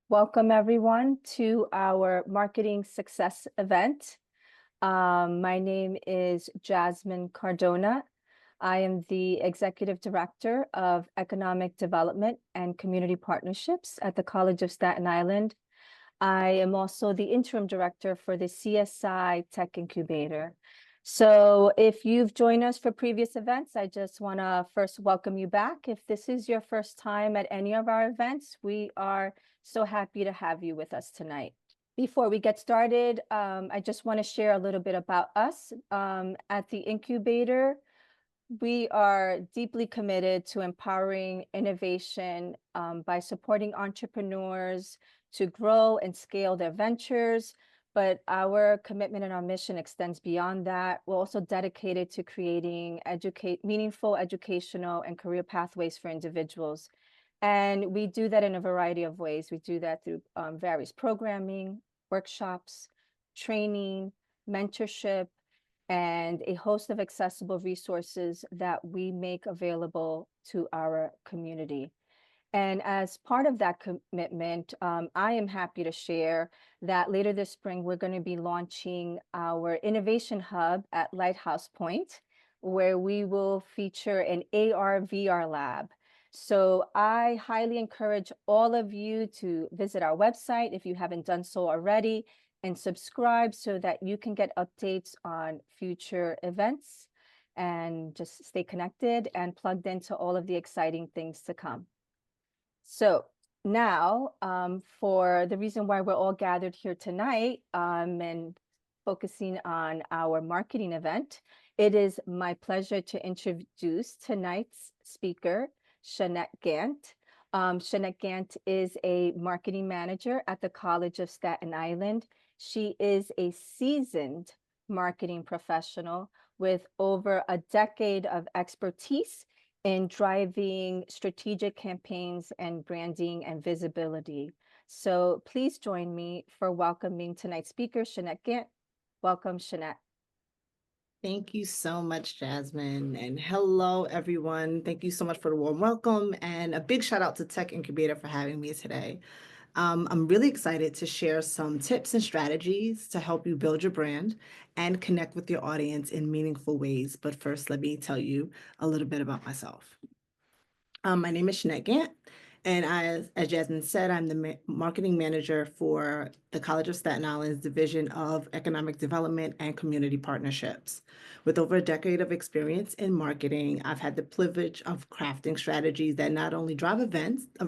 Welcome everyone to our marketing success event. My name is Jasmine Cardona. I am the Executive Director of Economic Development and Community Partnerships at the College of Staten Island. I am also the Interim Director for the CSI Tech Incubator. So if you've joined us for previous events, I just want to first welcome you back. If this is your first time at any of our events, we are so happy to have you with us tonight. Before we get started, I just want to share a little bit about us. At the incubator, we are deeply committed to empowering innovation by supporting entrepreneurs to grow and scale their ventures. But our commitment and our mission extends beyond that. We're also dedicated to creating meaningful educational and career pathways for individuals. And we do that in a variety of ways. We do that through various programming, workshops, training, mentorship, and a host of accessible resources that we make available to our community. And as part of that commitment, I am happy to share that later this spring, we're going to be launching our Innovation Hub at Lighthouse Point, where we will feature an AR/VR lab. So I highly encourage all of you to visit our website if you haven't done so already, and subscribe so that you can get updates on future events and just stay connected and plugged into all of the exciting things to come. So now, for the reason why we're all gathered here tonight and focusing on our marketing event, it is my pleasure to introduce tonight's speaker, Shanette Gant. Shanette Gant is a marketing manager at the College of Staten Island. She is a seasoned marketing professional with over a decade of expertise in driving strategic campaigns and branding and visibility. So please join me for welcoming tonight's speaker, Shanette Gant. Welcome, Shanette. Thank you so much, Jasmine. And hello, everyone. Thank you so much for the warm welcome. And a big shout out to Tech Incubator for having me today. I'm really excited to share some tips and strategies to help you build your brand and connect with your audience in meaningful ways. But first, let me tell you a little bit about myself. My name is Shanette Gant, and as Jasmine said, I'm the marketing manager for the College of Staten Island's Division of Economic Development and Community Partnerships. With over a decade of experience in marketing, I've had the privilege of crafting strategies that not only drive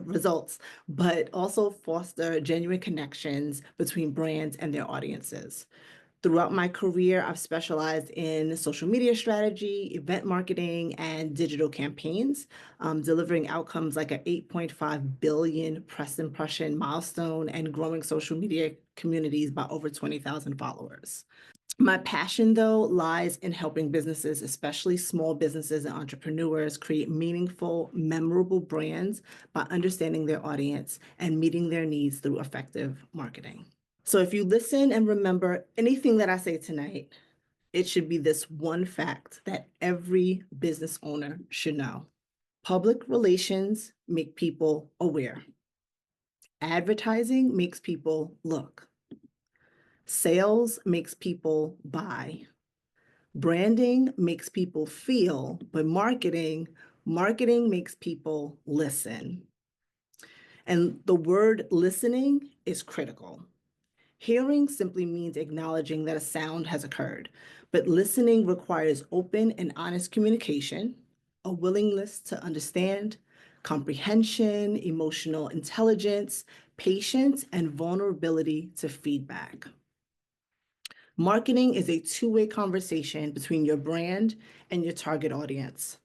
results, but also foster genuine connections between brands and their audiences. Throughout my career, I've specialized in social media strategy, event marketing, and digital campaigns, delivering outcomes like an 8.5 billion press impression milestone and growing social media communities by over 20,000 followers. My passion, though, lies in helping businesses, especially small businesses and entrepreneurs, create meaningful, memorable brands by understanding their audience and meeting their needs through effective marketing. So if you listen and remember anything that I say tonight, it should be this one fact that every business owner should know. Public relations make people aware. Advertising makes people look. Sales makes people buy. Branding makes people feel, but marketing makes people listen. And the word listening is critical. Hearing simply means acknowledging that a sound has occurred, but listening requires open and honest communication, a willingness to understand, comprehension, emotional intelligence, patience, and vulnerability to feedback. Marketing is a two-way conversation between your brand and your target audience.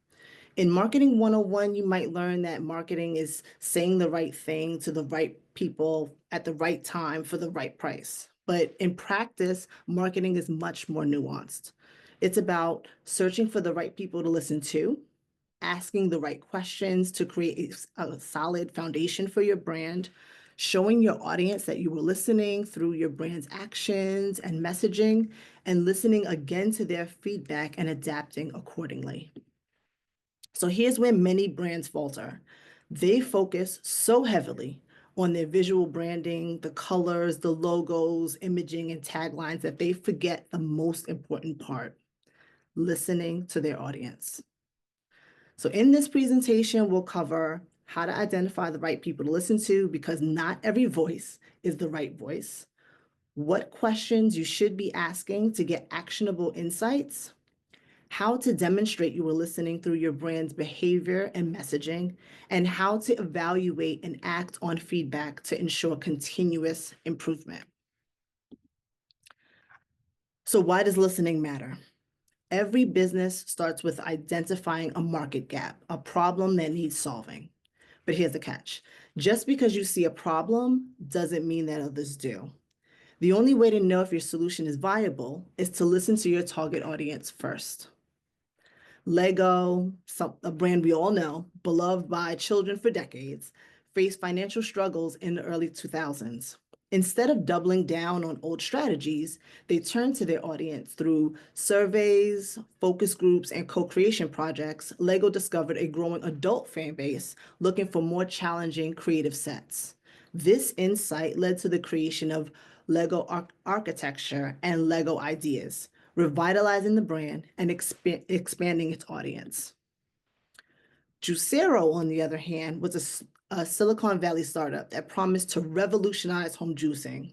In Marketing 101, you might learn that marketing is saying the right thing to the right people at the right time for the right price. But in practice, marketing is much more nuanced. It's about searching for the right people to listen to, asking the right questions to create a solid foundation for your brand, showing your audience that you were listening through your brand's actions and messaging, and listening again to their feedback and adapting accordingly. So here's where many brands falter. They focus so heavily on their visual branding, the colors, the logos, imaging, and taglines that they forget the most important part, listening to their audience. So in this presentation, we'll cover how to identify the right people to listen to, because not every voice is the right voice, what questions you should be asking to get actionable insights, how to demonstrate you were listening through your brand's behavior and messaging, and how to evaluate and act on feedback to ensure continuous improvement. So why does listening matter? Every business starts with identifying a market gap, a problem that needs solving. But here's the catch. Just because you see a problem doesn't mean that others do. The only way to know if your solution is viable is to listen to your target audience first. Lego, a brand we all know, beloved by children for decades, faced financial struggles in the early 2000s. Instead of doubling down on old strategies, they turned to their audience through surveys, focus groups, and co-creation projects. Lego discovered a growing adult fan base looking for more challenging creative sets. This insight led to the creation of Lego architecture and Lego ideas, revitalizing the brand and expanding its audience. Juicero, on the other hand, was a Silicon Valley startup that promised to revolutionize home juicing.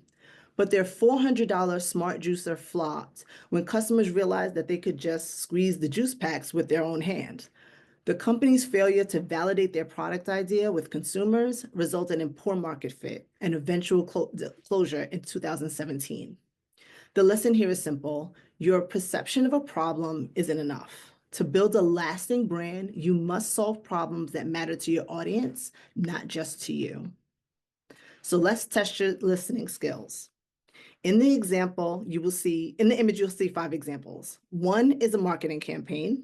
But their $400 smart juicer flopped when customers realized that they could just squeeze the juice packs with their own hand. The company's failure to validate their product idea with consumers resulted in poor market fit and eventual closure in 2017. The lesson here is simple. Your perception of a problem isn't enough. To build a lasting brand, you must solve problems that matter to your audience, not just to you. So let's test your listening skills. In the image, you'll see 5 examples. One is a marketing campaign.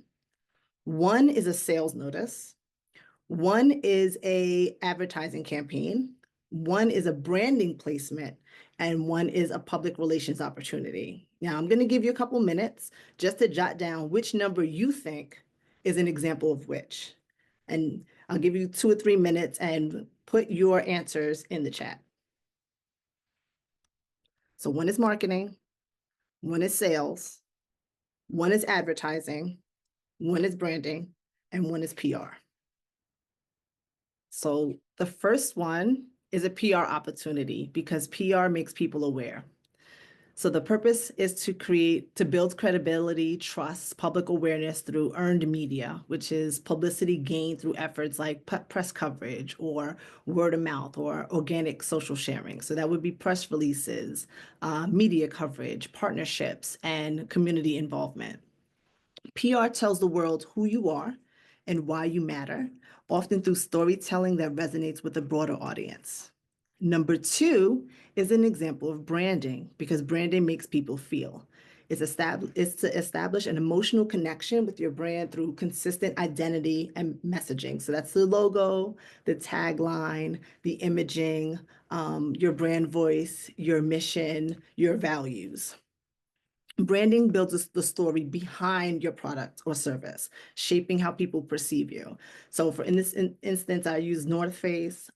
One is a sales notice. One is an advertising campaign. One is a branding placement, and one is a public relations opportunity. Now, I'm going to give you a couple minutes just to jot down which number you think is an example of which. And I'll give you 2 or 3 minutes and put your answers in the chat. So one is marketing, one is sales, one is advertising, one is branding, and one is PR. So the first one is a PR opportunity because PR makes people aware. So the purpose is to build credibility, trust, public awareness through earned media, which is publicity gained through efforts like press coverage or word of mouth or organic social sharing. So that would be press releases, media coverage, partnerships, and community involvement. PR tells the world who you are and why you matter, often through storytelling that resonates with a broader audience. Number 2 is an example of branding, because branding makes people feel. It's to establish an emotional connection with your brand through consistent identity and messaging. So that's the logo, the tagline, the imaging, your brand voice, your mission, your values. Branding builds the story behind your product or service, shaping how people perceive you. So in this instance, I use North Face.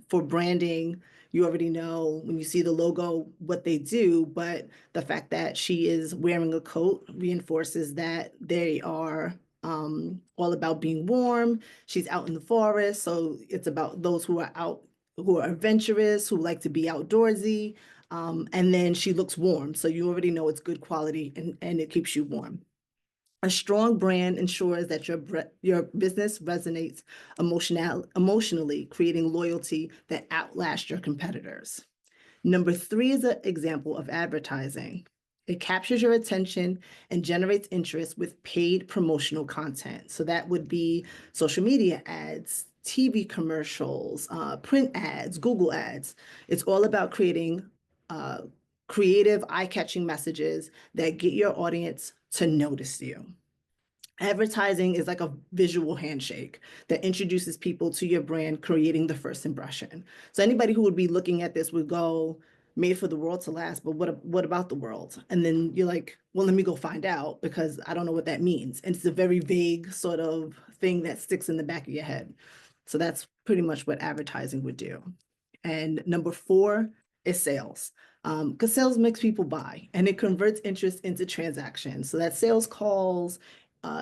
For branding, you already know when you see the logo what they do, but the fact that she is wearing a coat reinforces that they are all about being warm. She's out in the forest, so it's about those who are out, who are adventurous, who like to be outdoorsy. And then she looks warm, so you already know it's good quality and it keeps you warm. A strong brand ensures that your business resonates emotionally, creating loyalty that outlasts your competitors. Number 3 is an example of advertising. It captures your attention and generates interest with paid promotional content. So that would be social media ads, TV commercials, print ads, Google ads. It's all about creating creative, eye-catching messages that get your audience to notice you. Advertising is like a visual handshake that introduces people to your brand, creating the first impression. So anybody who would be looking at this would go, made for the world to last, but what about the world? And then you're like, well, let me go find out because I don't know what that means. And it's a very vague sort of thing that sticks in the back of your head. So that's pretty much what advertising would do. And number 4 is sales. Because sales makes people buy and it converts interest into transactions. So that's sales calls,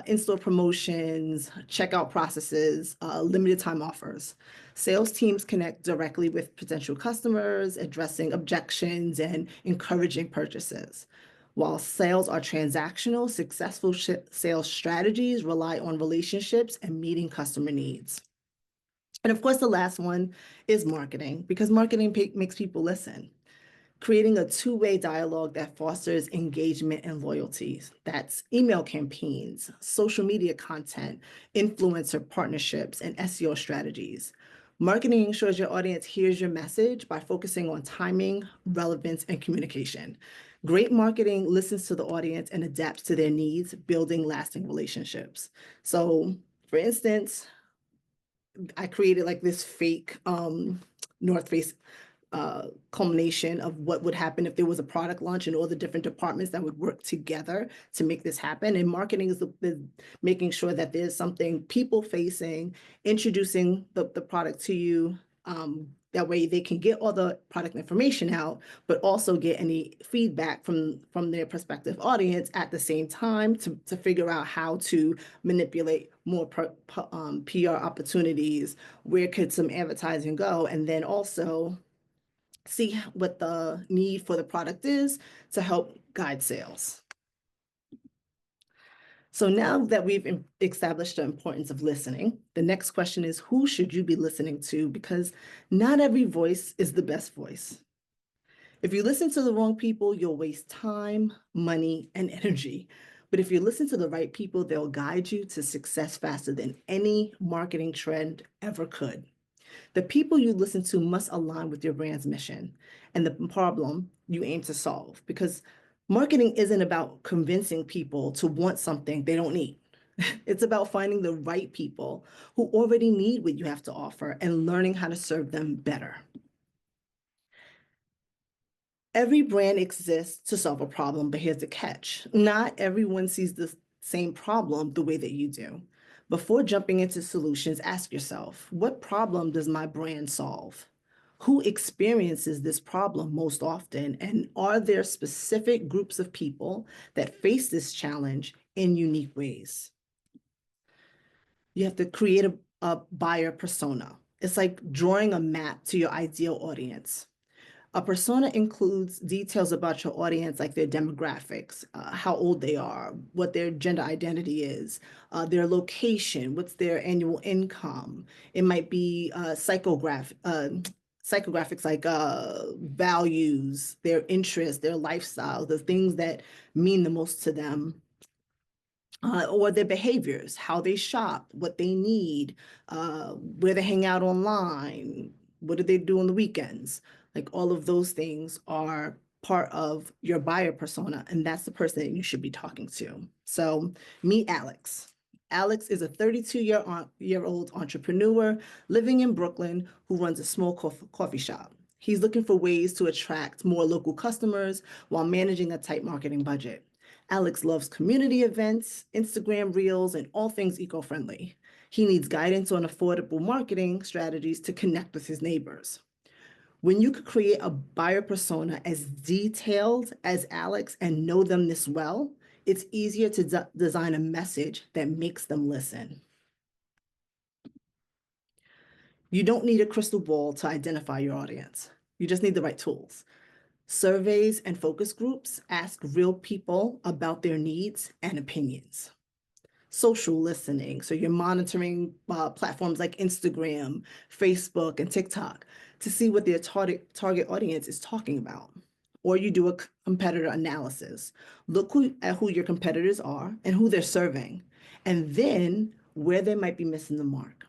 in-store promotions, checkout processes, limited time offers. Sales teams connect directly with potential customers, addressing objections and encouraging purchases. While sales are transactional, successful sales strategies rely on relationships and meeting customer needs. And of course, the last one is marketing, because marketing makes people listen. Creating a two-way dialogue that fosters engagement and loyalty. That's email campaigns, social media content, influencer partnerships, and SEO strategies. Marketing ensures your audience hears your message by focusing on timing, relevance, and communication. Great marketing listens to the audience and adapts to their needs, building lasting relationships. So, for instance, I created like this fake North Face culmination of what would happen if there was a product launch and all the different departments that would work together to make this happen. And marketing is making sure that there's something people facing, introducing the product to you. That way they can get all the product information out, but also get any feedback from their prospective audience at the same time to figure out how to manipulate more PR opportunities, where could some advertising go, and then also see what the need for the product is to help guide sales. So now that we've established the importance of listening, the next question is, who should you be listening to? Because not every voice is the best voice. If you listen to the wrong people, you'll waste time, money, and energy. But if you listen to the right people, they'll guide you to success faster than any marketing trend ever could. The people you listen to must align with your brand's mission and the problem you aim to solve, because marketing isn't about convincing people to want something they don't need. It's about finding the right people who already need what you have to offer and learning how to serve them better. Every brand exists to solve a problem, but here's the catch. Not everyone sees the same problem the way that you do. Before jumping into solutions, ask yourself, what problem does my brand solve? Who experiences this problem most often? And are there specific groups of people that face this challenge in unique ways? You have to create a buyer persona. It's like drawing a map to your ideal audience. A persona includes details about your audience, like their demographics, how old they are, what their gender identity is, their location, what's their annual income. It might be psychographics like values, their interests, their lifestyle, the things that mean the most to them. Or their behaviors, how they shop, what they need, where they hang out online, what do they do on the weekends? Like all of those things are part of your buyer persona, and that's the person that you should be talking to. So meet Alex. Alex is a 32-year-old entrepreneur living in Brooklyn who runs a small coffee shop. He's looking for ways to attract more local customers while managing a tight marketing budget. Alex loves community events, Instagram reels, and all things eco-friendly. He needs guidance on affordable marketing strategies to connect with his neighbors. When you could create a buyer persona as detailed as Alex and know them this well, it's easier to design a message that makes them listen. You don't need a crystal ball to identify your audience. You just need the right tools. Surveys and focus groups ask real people about their needs and opinions. Social listening, so you're monitoring platforms like Instagram, Facebook, and TikTok to see what their target audience is talking about. Or you do a competitor analysis. Look at who your competitors are and who they're serving, and then where they might be missing the mark.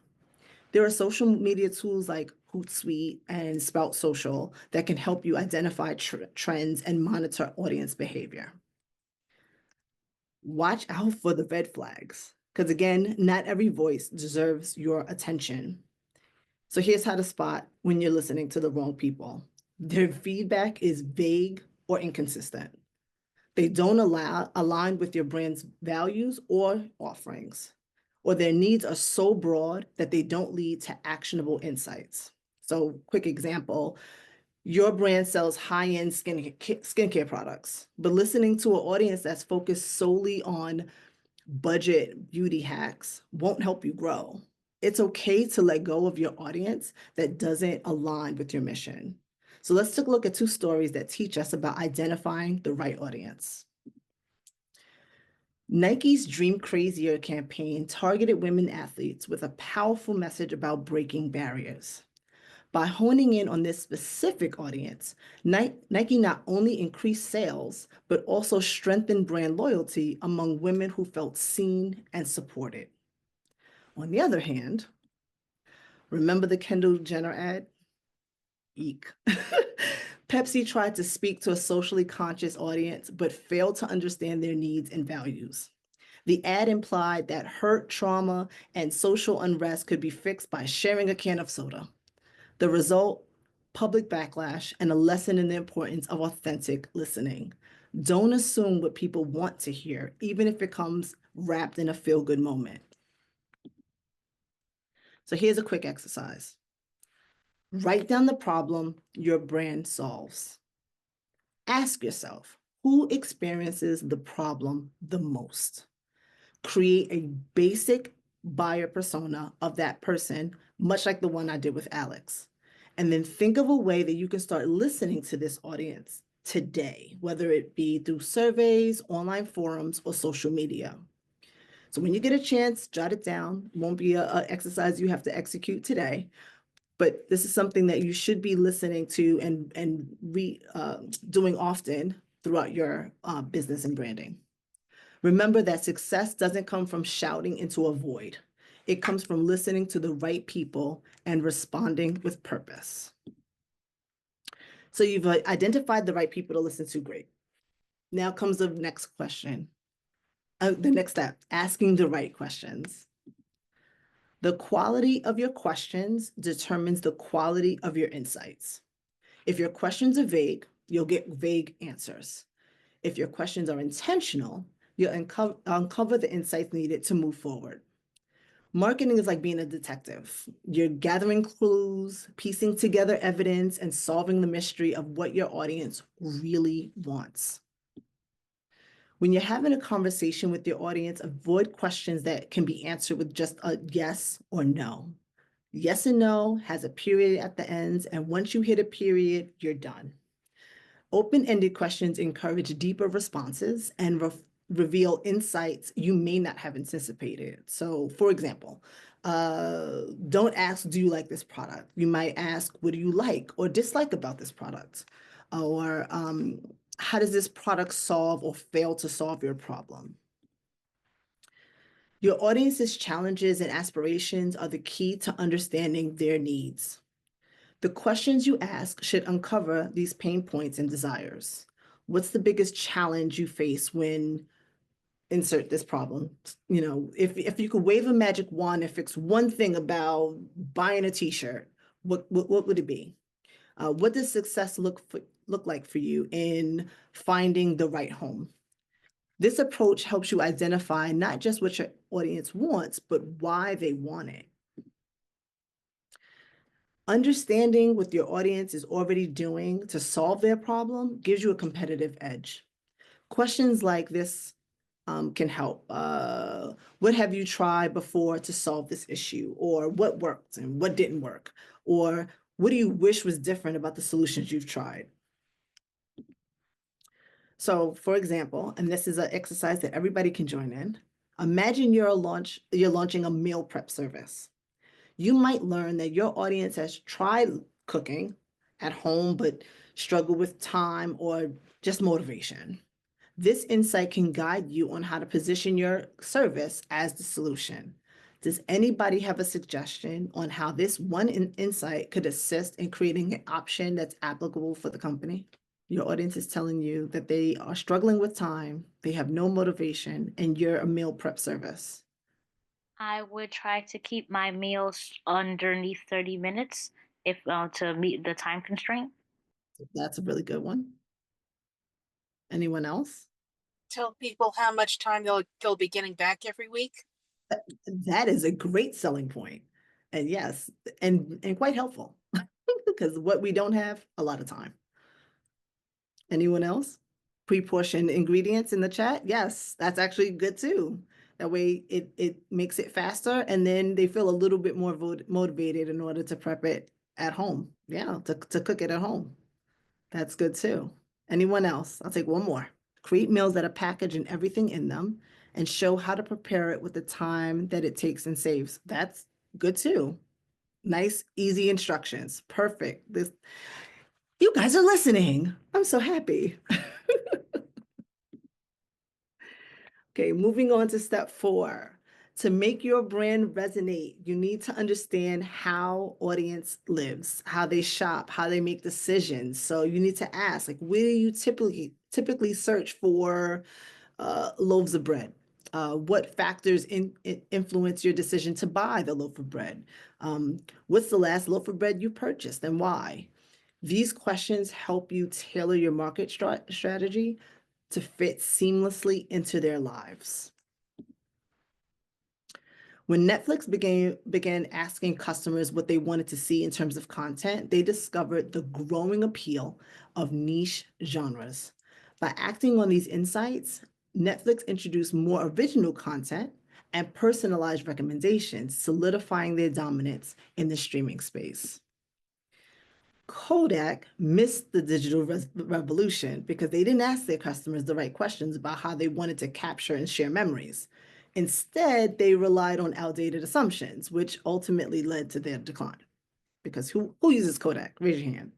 There are social media tools like Hootsuite and Sprout Social that can help you identify trends and monitor audience behavior. Watch out for the red flags, because again, not every voice deserves your attention. So here's how to spot when you're listening to the wrong people. Their feedback is vague or inconsistent. They don't align with your brand's values or offerings, or their needs are so broad that they don't lead to actionable insights. So quick example, your brand sells high-end skincare products, but listening to an audience that's focused solely on budget beauty hacks won't help you grow. It's okay to let go of your audience that doesn't align with your mission. So let's take a look at two stories that teach us about identifying the right audience. Nike's Dream Crazier campaign targeted women athletes with a powerful message about breaking barriers. By honing in on this specific audience, Nike not only increased sales, but also strengthened brand loyalty among women who felt seen and supported. On the other hand, remember the Kendall Jenner ad? Eek. Pepsi tried to speak to a socially conscious audience, but failed to understand their needs and values. The ad implied that hurt, trauma, and social unrest could be fixed by sharing a can of soda. The result, public backlash and a lesson in the importance of authentic listening. Don't assume what people want to hear, even if it comes wrapped in a feel-good moment. So here's a quick exercise. Write down the problem your brand solves. Ask yourself, who experiences the problem the most? Create a basic buyer persona of that person, much like the one I did with Alex. And then think of a way that you can start listening to this audience today, whether it be through surveys, online forums, or social media. So when you get a chance, jot it down. It won't be an exercise you have to execute today, but this is something that you should be listening to and doing often throughout your business and branding. Remember that success doesn't come from shouting into a void. It comes from listening to the right people and responding with purpose. So you've identified the right people to listen to, great. Now comes the next question. The next step, asking the right questions. The quality of your questions determines the quality of your insights. If your questions are vague, you'll get vague answers. If your questions are intentional, you'll uncover the insights needed to move forward. Marketing is like being a detective. You're gathering clues, piecing together evidence, and solving the mystery of what your audience really wants. When you're having a conversation with your audience, avoid questions that can be answered with just a yes or no. Yes and no has a period at the ends, and once you hit a period, you're done. Open-ended questions encourage deeper responses and reveal insights you may not have anticipated. So, for example, don't ask, do you like this product? You might ask, what do you like or dislike about this product? Or how does this product solve or fail to solve your problem? Your audience's challenges and aspirations are the key to understanding their needs. The questions you ask should uncover these pain points and desires. What's the biggest challenge you face when insert this problem? You know, if you could wave a magic wand and fix one thing about buying a t-shirt, what would it be? What does success look like for you in finding the right home? This approach helps you identify not just what your audience wants, but why they want it. Understanding what your audience is already doing to solve their problem gives you a competitive edge. Questions like this can help. What have you tried before to solve this issue? Or what worked and what didn't work? Or what do you wish was different about the solutions you've tried? So for example, and this is an exercise that everybody can join in, imagine you're launching a meal prep service. You might learn that your audience has tried cooking at home, but struggle with time or just motivation. This insight can guide you on how to position your service as the solution. Does anybody have a suggestion on how this one insight could assist in creating an option that's applicable for the company? Your audience is telling you that they are struggling with time, they have no motivation, and you're a meal prep service. I would try to keep my meals underneath 30 minutes if to meet the time constraint. That's a really good one. Anyone else? Tell people how much time they'll be getting back every week? That is a great selling point. And yes, and quite helpful. because what we don't have, a lot of time. Anyone else? Pre-portioned ingredients in the chat? Yes, that's actually good too. That way it makes it faster and then they feel a little bit more motivated in order to prep it at home. Yeah, to cook it at home. That's good too. Anyone else? I'll take one more. Create meals that are packaged and everything in them and show how to prepare it with the time that it takes and saves. That's good too. Nice, easy instructions. Perfect. You guys are listening. I'm so happy. Okay, moving on to step 4. To make your brand resonate, you need to understand how audience lives, how they shop, how they make decisions. So you need to ask, like, where do you typically search for loaves of bread? What factors influence your decision to buy the loaf of bread? What's the last loaf of bread you purchased and why? These questions help you tailor your market strategy to fit seamlessly into their lives. When Netflix began asking customers what they wanted to see in terms of content, they discovered the growing appeal of niche genres. By acting on these insights, Netflix introduced more original content and personalized recommendations, solidifying their dominance in the streaming space. Kodak missed the digital revolution because they didn't ask their customers the right questions about how they wanted to capture and share memories. Instead, they relied on outdated assumptions, which ultimately led to their decline. Because who uses Kodak? Raise your hand.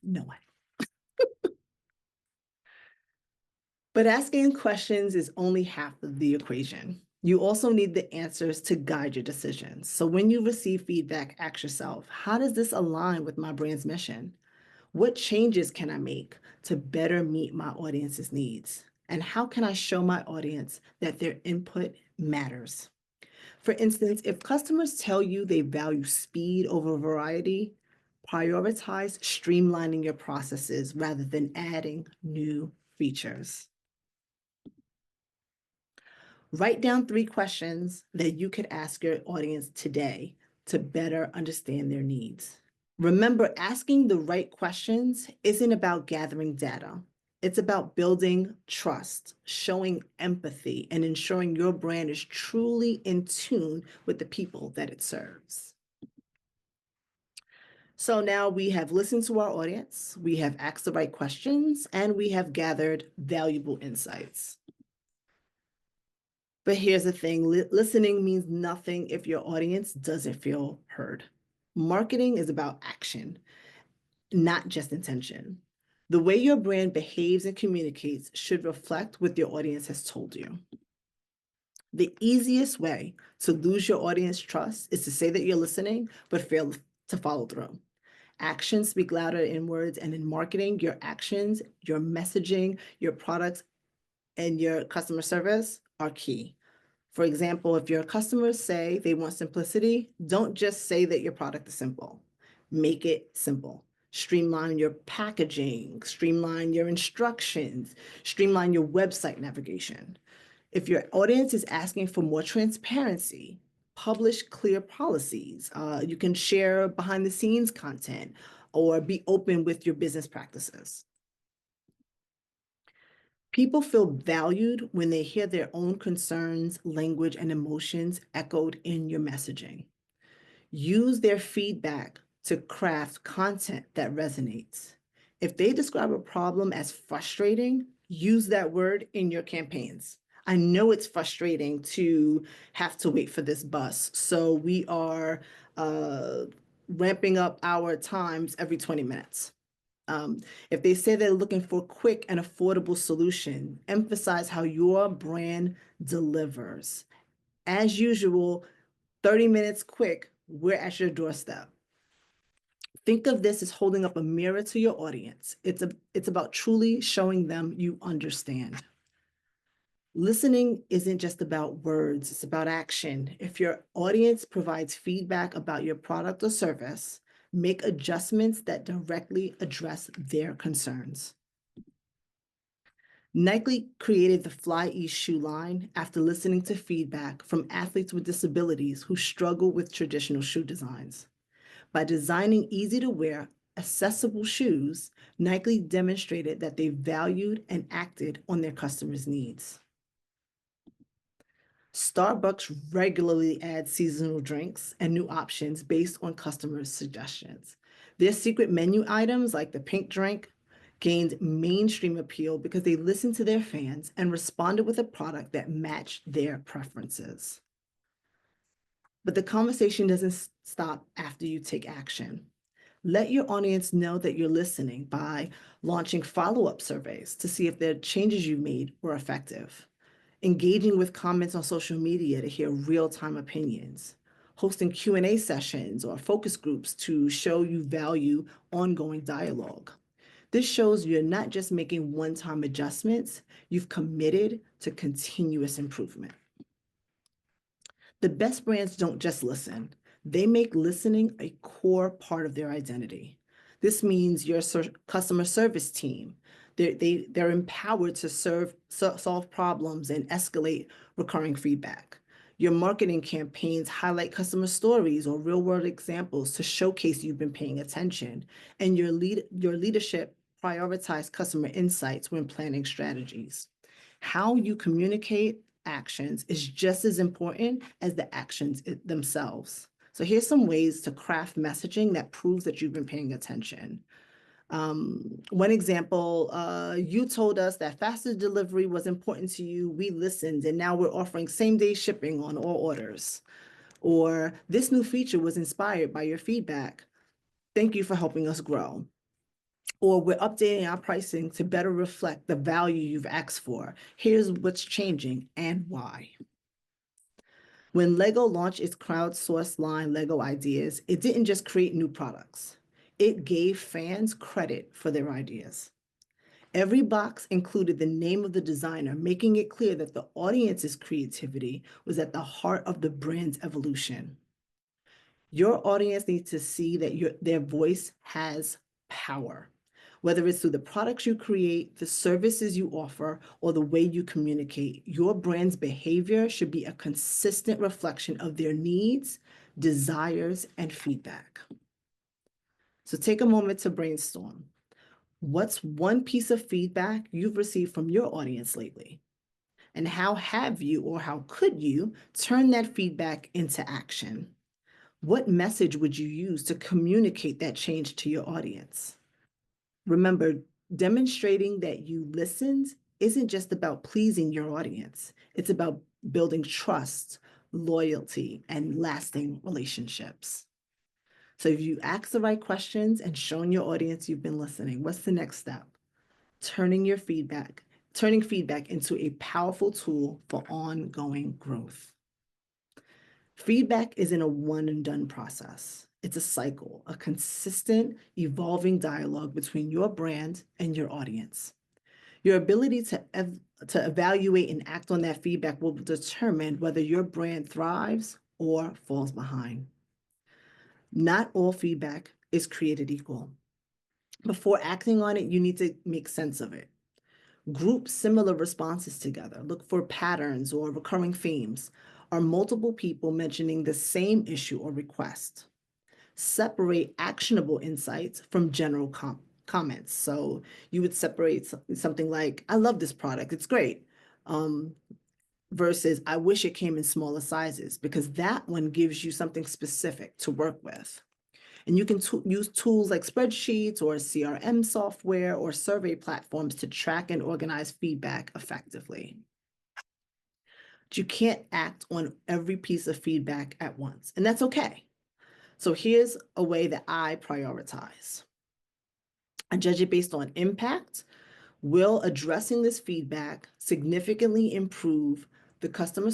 No one. But asking questions is only half of the equation. You also need the answers to guide your decisions. So when you receive feedback, ask yourself, how does this align with my brand's mission? What changes can I make to better meet my audience's needs? And how can I show my audience that their input matters? For instance, if customers tell you they value speed over variety, prioritize streamlining your processes rather than adding new features. Write down 3 questions that you could ask your audience today to better understand their needs. Remember, asking the right questions isn't about gathering data. It's about building trust, showing empathy, and ensuring your brand is truly in tune with the people that it serves. So now we have listened to our audience, we have asked the right questions, and we have gathered valuable insights. But here's the thing, listening means nothing if your audience doesn't feel heard. Marketing is about action, not just intention. The way your brand behaves and communicates should reflect what your audience has told you. The easiest way to lose your audience trust is to say that you're listening, but fail to follow through. Actions speak louder than words, and in marketing, your actions, your messaging, your products, and your customer service are key. For example, if your customers say they want simplicity, don't just say that your product is simple. Make it simple. Streamline your packaging, streamline your instructions, streamline your website navigation. If your audience is asking for more transparency, publish clear policies. You can share behind the scenes content or be open with your business practices. People feel valued when they hear their own concerns, language, and emotions echoed in your messaging. Use their feedback to craft content that resonates. If they describe a problem as frustrating, use that word in your campaigns. I know it's frustrating to have to wait for this bus, so we are ramping up our times every 20 minutes. If they say they're looking for a quick and affordable solution, emphasize how your brand delivers. As usual, 30 minutes quick, we're at your doorstep. Think of this as holding up a mirror to your audience. It's about truly showing them you understand. Listening isn't just about words, it's about action. If your audience provides feedback about your product or service, make adjustments that directly address their concerns. Nike created the Fly East shoe line after listening to feedback from athletes with disabilities who struggle with traditional shoe designs. By designing easy to wear, accessible shoes, Nike demonstrated that they valued and acted on their customers' needs. Starbucks regularly adds seasonal drinks and new options based on customers' suggestions. Their secret menu items, like the pink drink, gained mainstream appeal because they listened to their fans and responded with a product that matched their preferences. But the conversation doesn't stop after you take action. Let your audience know that you're listening by launching follow-up surveys to see if the changes you made were effective, engaging with comments on social media to hear real-time opinions, hosting Q&A sessions or focus groups to show you value ongoing dialogue. This shows you're not just making one-time adjustments, you've committed to continuous improvement. The best brands don't just listen. They make listening a core part of their identity. This means your customer service team, they're empowered to solve problems and escalate recurring feedback. Your marketing campaigns highlight customer stories or real-world examples to showcase you've been paying attention. And your leadership prioritize customer insights when planning strategies. How you communicate actions is just as important as the actions themselves. So here's some ways to craft messaging that proves that you've been paying attention. One example, you told us that faster delivery was important to you. We listened, and now we're offering same-day shipping on all orders. Or this new feature was inspired by your feedback. Thank you for helping us grow. Or we're updating our pricing to better reflect the value you've asked for. Here's what's changing and why. When Lego launched its crowdsourced line Lego Ideas, it didn't just create new products. It gave fans credit for their ideas. Every box included the name of the designer, making it clear that the audience's creativity was at the heart of the brand's evolution. Your audience needs to see that their voice has power. Whether it's through the products you create, the services you offer, or the way you communicate, your brand's behavior should be a consistent reflection of their needs, desires, and feedback. So take a moment to brainstorm. What's one piece of feedback you've received from your audience lately? And how have you, or how could you, turn that feedback into action? What message would you use to communicate that change to your audience? Remember, demonstrating that you listened isn't just about pleasing your audience. It's about building trust, loyalty, and lasting relationships. So if you ask the right questions and shown your audience you've been listening, what's the next step? Turning feedback into a powerful tool for ongoing growth. Feedback isn't a one and done process. It's a cycle, a consistent, evolving dialogue between your brand and your audience. Your ability to evaluate and act on that feedback will determine whether your brand thrives or falls behind. Not all feedback is created equal. Before acting on it, you need to make sense of it. Group similar responses together. Look for patterns or recurring themes. Are multiple people mentioning the same issue or request? Separate actionable insights from general comments. So you would separate something like, I love this product, it's great, versus I wish it came in smaller sizes, because that one gives you something specific to work with. And you can use tools like spreadsheets or CRM software or survey platforms to track and organize feedback effectively. But you can't act on every piece of feedback at once, and that's okay. So here's a way that I prioritize. I judge it based on impact. Will addressing this feedback significantly improve the customer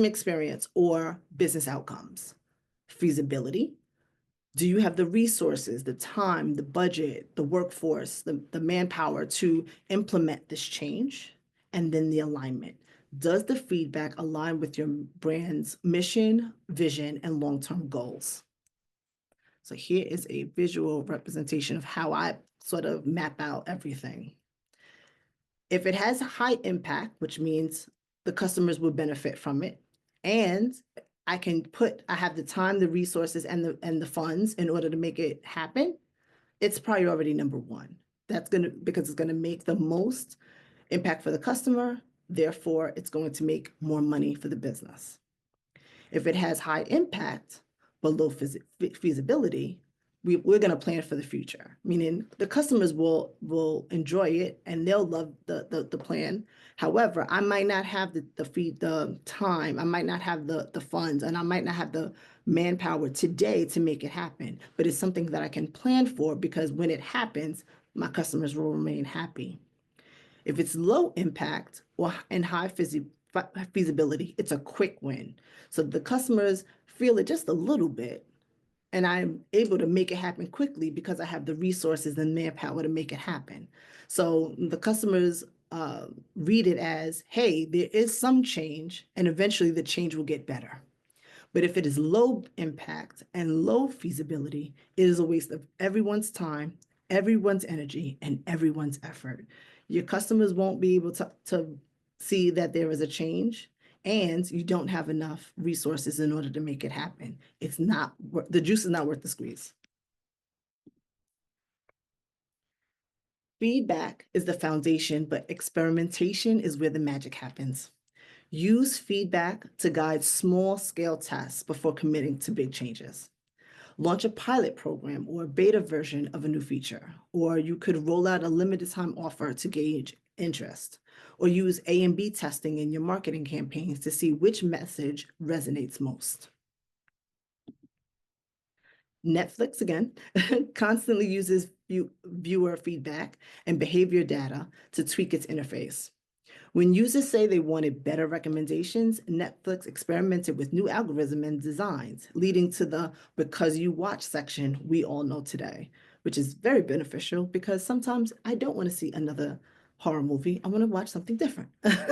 experience, or business outcomes? Feasibility. Do you have the resources, the time, the budget, the workforce, the manpower to implement this change? And then the alignment. Does the feedback align with your brand's mission, vision, and long-term goals? So here is a visual representation of how I sort of map out everything. If it has a high impact, which means the customers will benefit from it, and I have the time, the resources, and the funds in order to make it happen, it's priority number one. Because it's gonna make the most impact for the customer, therefore it's going to make more money for the business. If it has high impact but low feasibility, we're going to plan for the future, meaning the customers will enjoy it and they'll love the plan. However, I might not have the time, I might not have the funds, and I might not have the manpower today to make it happen. But it's something that I can plan for, because when it happens, my customers will remain happy. If it's low impact or and high feasibility, it's a quick win. So the customers feel it just a little bit, and I'm able to make it happen quickly because I have the resources and manpower to make it happen. So the customers read it as, hey, there is some change, and eventually the change will get better. But if it is low impact and low feasibility, it is a waste of everyone's time, everyone's energy, and everyone's effort. Your customers won't be able to see that there is a change, and you don't have enough resources in order to make it happen. The juice is not worth the squeeze. Feedback is the foundation, but experimentation is where the magic happens. Use feedback to guide small-scale tests before committing to big changes. Launch a pilot program or a beta version of a new feature, or you could roll out a limited time offer to gauge interest, or use A and B testing in your marketing campaigns to see which message resonates most. Netflix, again, constantly uses viewer feedback and behavior data to tweak its interface. When users say they wanted better recommendations, Netflix experimented with new algorithms and designs, leading to the "because you watch" section we all know today, which is very beneficial because sometimes I don't want to see another horror movie. I want to watch something different.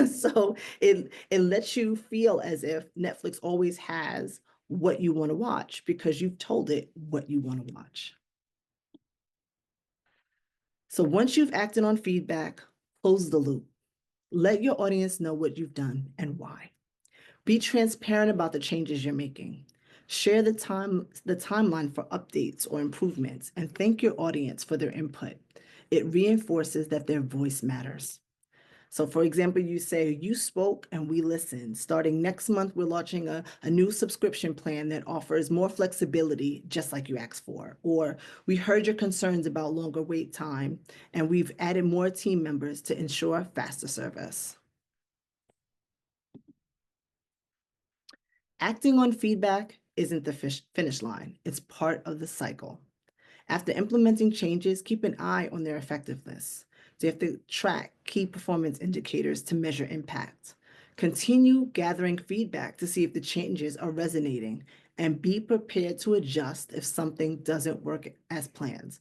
So it lets you feel as if Netflix always has what you want to watch because you've told it what you want to watch. So once you've acted on feedback, close the loop. Let your audience know what you've done and why. Be transparent about the changes you're making. Share the timeline for updates or improvements, and thank your audience for their input. It reinforces that their voice matters. So for example, you say, you spoke and we listened. Starting next month, we're launching a new subscription plan that offers more flexibility, just like you asked for. Or we heard your concerns about longer wait time, and we've added more team members to ensure faster service. Acting on feedback isn't the finish line. It's part of the cycle. After implementing changes, keep an eye on their effectiveness. So you have to track key performance indicators to measure impact. Continue gathering feedback to see if the changes are resonating, and be prepared to adjust if something doesn't work as planned.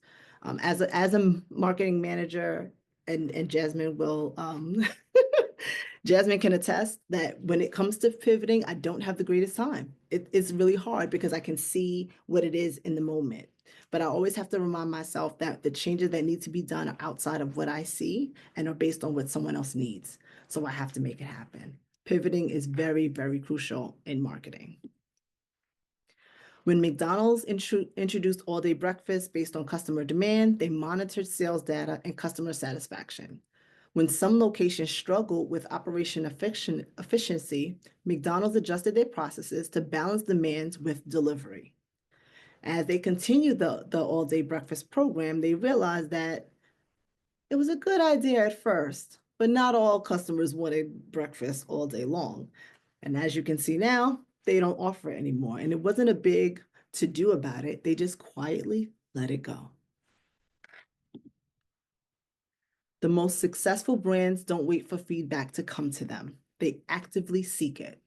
As a marketing manager, and Jasmine will, Jasmine can attest that when it comes to pivoting, I don't have the greatest time. It's really hard because I can see what it is in the moment. But I always have to remind myself that the changes that need to be done are outside of what I see and are based on what someone else needs. So I have to make it happen. Pivoting is very, very crucial in marketing. When McDonald's introduced all-day breakfast based on customer demand, they monitored sales data and customer satisfaction. When some locations struggled with operation efficiency, McDonald's adjusted their processes to balance demands with delivery. As they continued the all-day breakfast program, they realized that it was a good idea at first, but not all customers wanted breakfast all day long. And as you can see now, they don't offer it anymore. And it wasn't a big to-do about it. They just quietly let it go. The most successful brands don't wait for feedback to come to them. They actively seek it.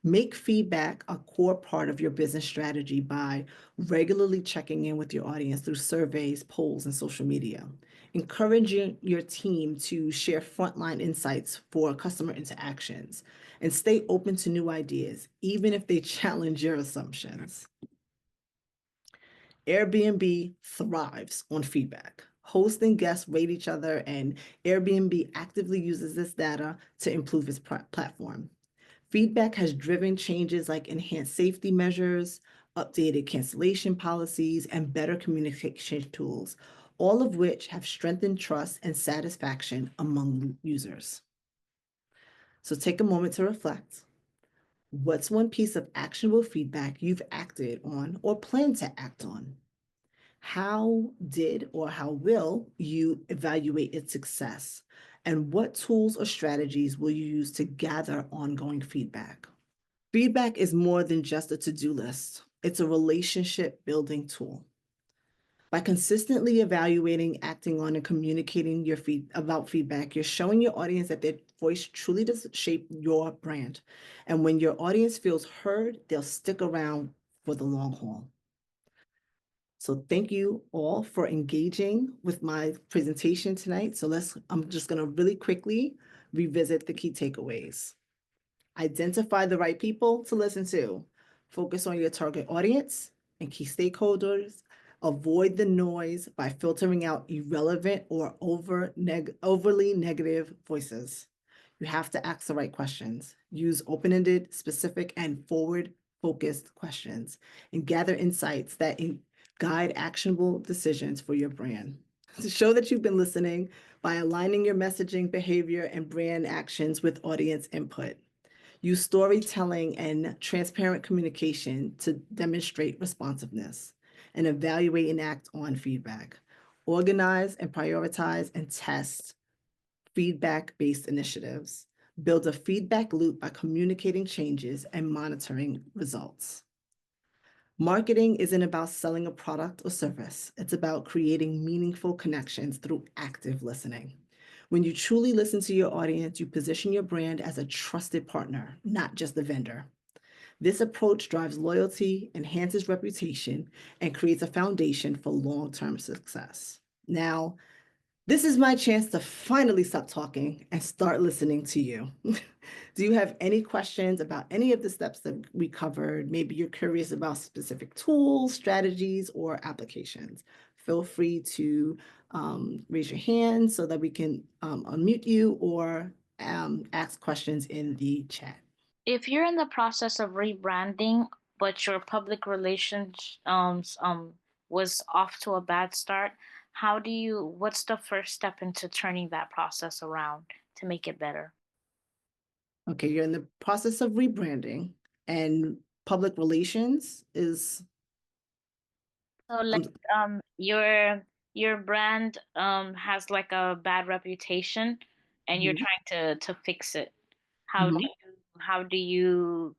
Make feedback a core part of your business strategy by regularly checking in with your audience through surveys, polls, and social media. Encouraging your team to share frontline insights for customer interactions, and stay open to new ideas, even if they challenge your assumptions. Airbnb thrives on feedback. Hosts and guests rate each other, and Airbnb actively uses this data to improve its platform. Feedback has driven changes like enhanced safety measures, updated cancellation policies, and better communication tools, all of which have strengthened trust and satisfaction among users. So take a moment to reflect. What's one piece of actionable feedback you've acted on or plan to act on? How did or how will you evaluate its success? And what tools or strategies will you use to gather ongoing feedback? Feedback is more than just a to-do list. It's a relationship building tool. By consistently evaluating, acting on, and communicating about feedback, you're showing your audience that their voice truly does shape your brand. And when your audience feels heard, they'll stick around for the long haul. So thank you all for engaging with my presentation tonight. So I'm just going to really quickly revisit the key takeaways. Identify the right people to listen to. Focus on your target audience and key stakeholders. Avoid the noise by filtering out irrelevant or overly negative voices. You have to ask the right questions. Use open-ended, specific, and forward-focused questions, and gather insights that guide actionable decisions for your brand. To show that you've been listening by aligning your messaging, behavior, and brand actions with audience input. Use storytelling and transparent communication to demonstrate responsiveness, and evaluate and act on feedback. Organize and prioritize and test feedback-based initiatives. Build a feedback loop by communicating changes and monitoring results. Marketing isn't about selling a product or service. It's about creating meaningful connections through active listening. When you truly listen to your audience, you position your brand as a trusted partner, not just a vendor. This approach drives loyalty, enhances reputation, and creates a foundation for long-term success. Now, this is my chance to finally stop talking and start listening to you. Do you have any questions about any of the steps that we covered? Maybe you're curious about specific tools, strategies, or applications. Feel free to raise your hand so that we can unmute you, or ask questions in the chat. If you're in the process of rebranding, but your public relations was off to a bad start, what's the first step into turning that process around to make it better? Okay, you're in the process of rebranding, and public relations is So like your brand has like a bad reputation and you're Mhm. trying to fix it. Mhm. How do you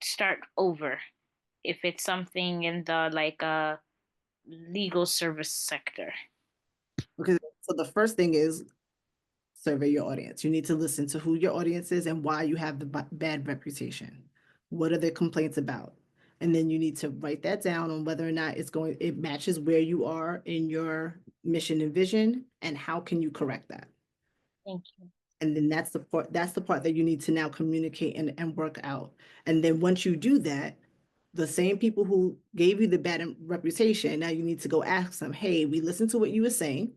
start over if it's something in the like legal service sector? Okay, so the first thing is survey your audience. You need to listen to who your audience is and why you have the bad reputation. What are their complaints about? And then you need to write that down on whether or not it matches where you are in your mission and vision, and how can you correct that? Thank you. And then that's the part that you need to now communicate and work out. And then once you do that, the same people who gave you the bad reputation, now you need to go ask them, hey, we listened to what you were saying,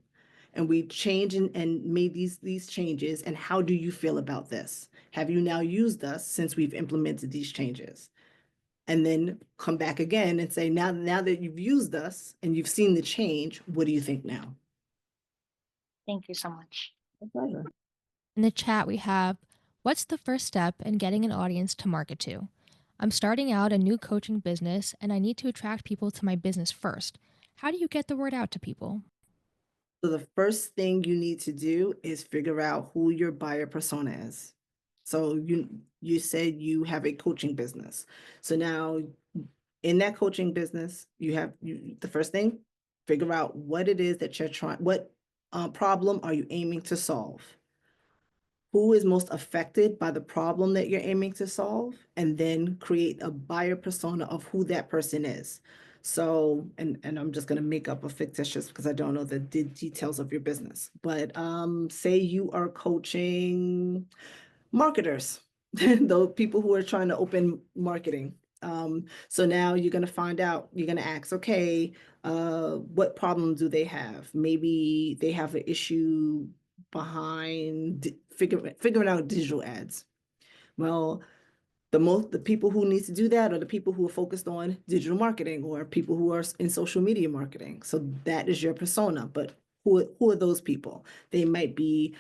and we changed and made these changes, and how do you feel about this? Have you now used us since we've implemented these changes? And then come back again and say, now that you've used us and you've seen the change, what do you think now? Thank you so much. My pleasure. In the chat, we have, what's the first step in getting an audience to market to? I'm starting out a new coaching business and I need to attract people to my business first. How do you get the word out to people? So the first thing you need to do is figure out who your buyer persona is. So you said you have a coaching business. So now in that coaching business, the first thing, figure out what it is that you're trying, what problem are you aiming to solve? Who is most affected by the problem that you're aiming to solve, and then create a buyer persona of who that person is. So, and I'm just going to make up a fictitious, because I don't know the details of your business, but say you are coaching marketers, those people who are trying to open marketing. So now you're going to find out, you're going to ask, okay, what problem do they have? Maybe they have an issue behind figuring out digital ads. Well, the people who need to do that are the people who are focused on digital marketing or people who are in social media marketing. So that is your persona. But who are those people? They might be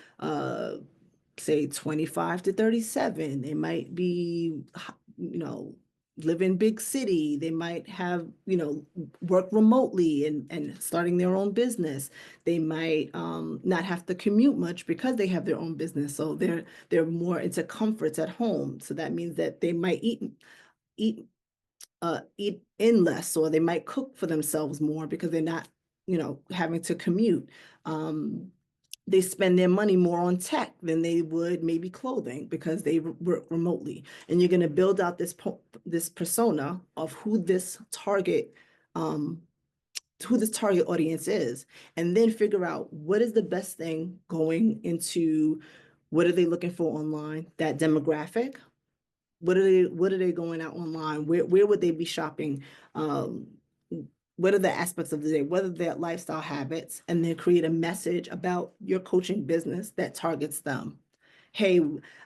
say 25 to 37. They might be, live in big city. They might have, work remotely and starting their own business. They might not have to commute much because they have their own business. So they're more into comforts at home. So that means that they might eat eat in less, or they might cook for themselves more because they're not, having to commute. They spend their money more on tech than they would maybe clothing because they work remotely. And you're going to build out this persona of who this target audience is, and then figure out what is the best thing going into, what are they looking for online, that demographic. What are they going out online? Where would they be shopping? What are the aspects of the day? What are their lifestyle habits? And then create a message about your coaching business that targets them. Hey,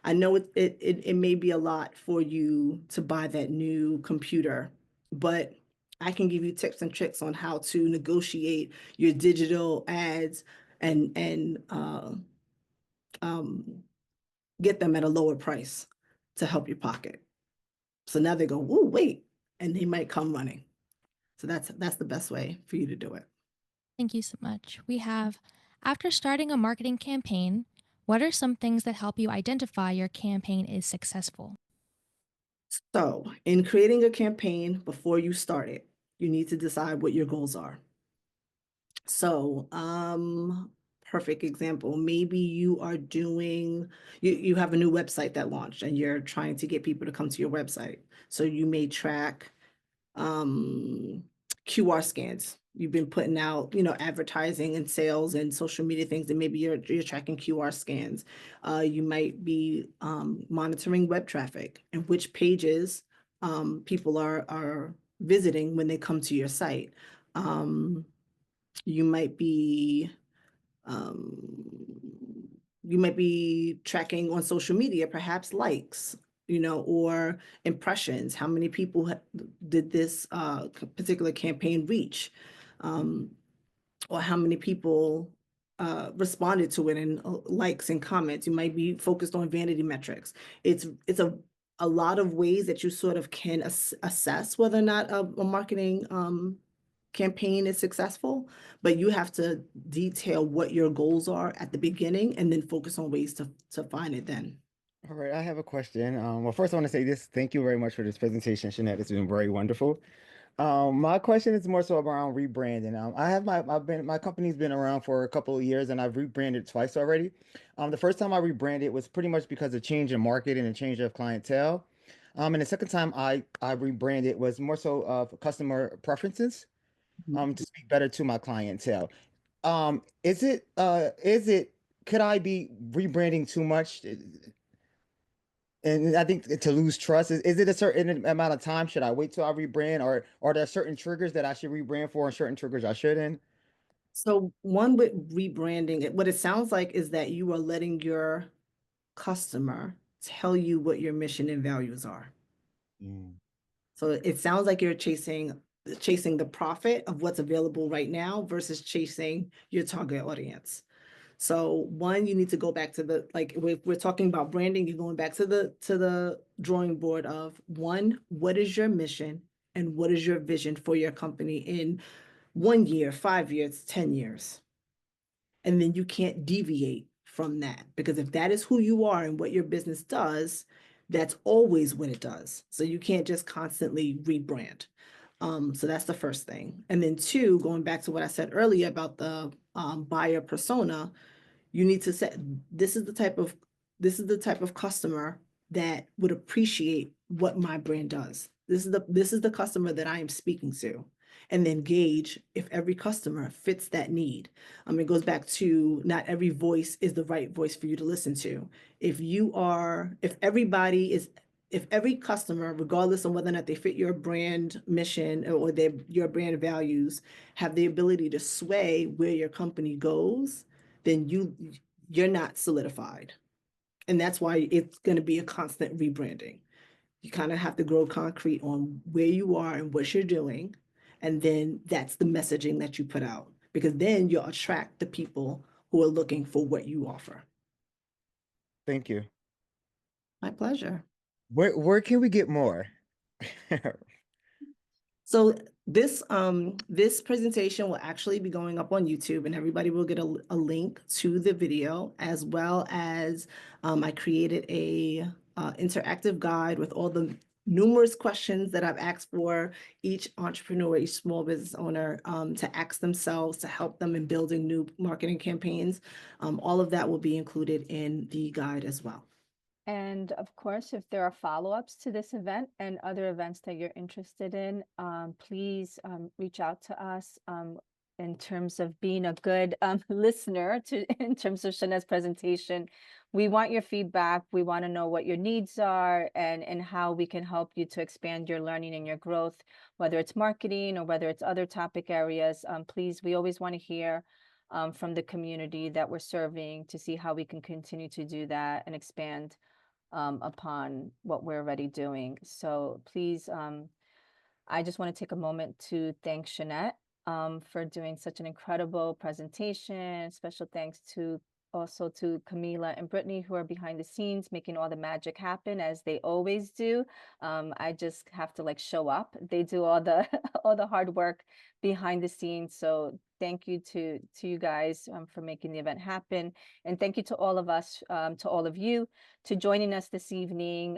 I know it may be a lot for you to buy that new computer, but I can give you tips and tricks on how to negotiate your digital ads and get them at a lower price to help your pocket. So now they go, oh, wait, and they might come running. So that's the best way for you to do it. Thank you so much. We have, after starting a marketing campaign, what are some things that help you identify your campaign is successful? So in creating a campaign before you start it, you need to decide what your goals are. So, perfect example, maybe you are doing, you have a new website that launched and you're trying to get people to come to your website. So you may track QR scans. You've been putting out, advertising and sales and social media things, and maybe you're tracking QR scans. You might be monitoring web traffic and which pages people are visiting when they come to your site. You might be tracking on social media, perhaps likes, or impressions. How many people did this particular campaign reach? Or how many people responded to it and likes and comments. You might be focused on vanity metrics. It's a lot of ways that you sort of can assess whether or not a marketing campaign is successful, but you have to detail what your goals are at the beginning and then focus on ways to find it then. All right, I have a question. Well, first I want to say this. Thank you very much for this presentation, Shanette. It's been very wonderful. My question is more so around rebranding. My company's been around for a couple of years and I've rebranded twice already. The first time I rebranded was pretty much because of change in market and a change of clientele. And the second time I rebranded was more so of customer preferences, to speak better to my clientele. Could I be rebranding too much? And I think to lose trust, is it a certain amount of time? Should I wait till I rebrand, or are there certain triggers that I should rebrand for and certain triggers I shouldn't? So one with rebranding, what it sounds like is that you are letting your customer tell you what your mission and values are. Mm. So it sounds like you're chasing the profit of what's available right now versus chasing your target audience. So one, you need to go back to we're talking about branding, you're going back to the drawing board of one, what is your mission and what is your vision for your company in 1 year, 5 years, 10 years? And then you can't deviate from that, because if that is who you are and what your business does, that's always what it does. So you can't just constantly rebrand. So that's the first thing. And then two, going back to what I said earlier about the buyer persona, you need to set, this is the type of customer that would appreciate what my brand does. This is the customer that I am speaking to. And then gauge if every customer fits that need. It goes back to not every voice is the right voice for you to listen to. If every customer, regardless of whether or not they fit your brand mission or your brand values, have the ability to sway where your company goes, then you're not solidified. And that's why it's going to be a constant rebranding. You kind of have to grow concrete on where you are and what you're doing. And then that's the messaging that you put out, because then you'll attract the people who are looking for what you offer. Thank you. My pleasure. Where can we get more? So this presentation will actually be going up on YouTube, and everybody will get a link to the video, as well as I created a interactive guide with all the numerous questions that I've asked for each entrepreneur, each small business owner to ask themselves to help them in building new marketing campaigns. All of that will be included in the guide as well. And of course, if there are follow-ups to this event and other events that you're interested in, please reach out to us in terms of being a good listener in terms of Shanette's presentation. We want your feedback. We want to know what your needs are and how we can help you to expand your learning and your growth, whether it's marketing or whether it's other topic areas. Please, we always want to hear from the community that we're serving to see how we can continue to do that and expand upon what we're already doing. So please, I just want to take a moment to thank Shanette for doing such an incredible presentation. Special thanks to also to Camila and Brittany, who are behind the scenes making all the magic happen, as they always do. I just have to like show up. They do all the all the hard work behind the scenes. So thank you to you guys for making the event happen, and thank you to all of us, to all of you, to joining us this evening.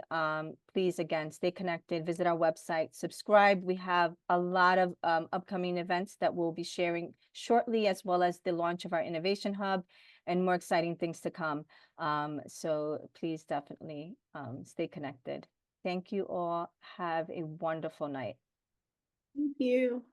Please, again, stay connected, visit our website, subscribe. We have a lot of upcoming events that we'll be sharing shortly, as well as the launch of our Innovation Hub and more exciting things to come. So please definitely stay connected. Thank you all. Have a wonderful night. Thank you.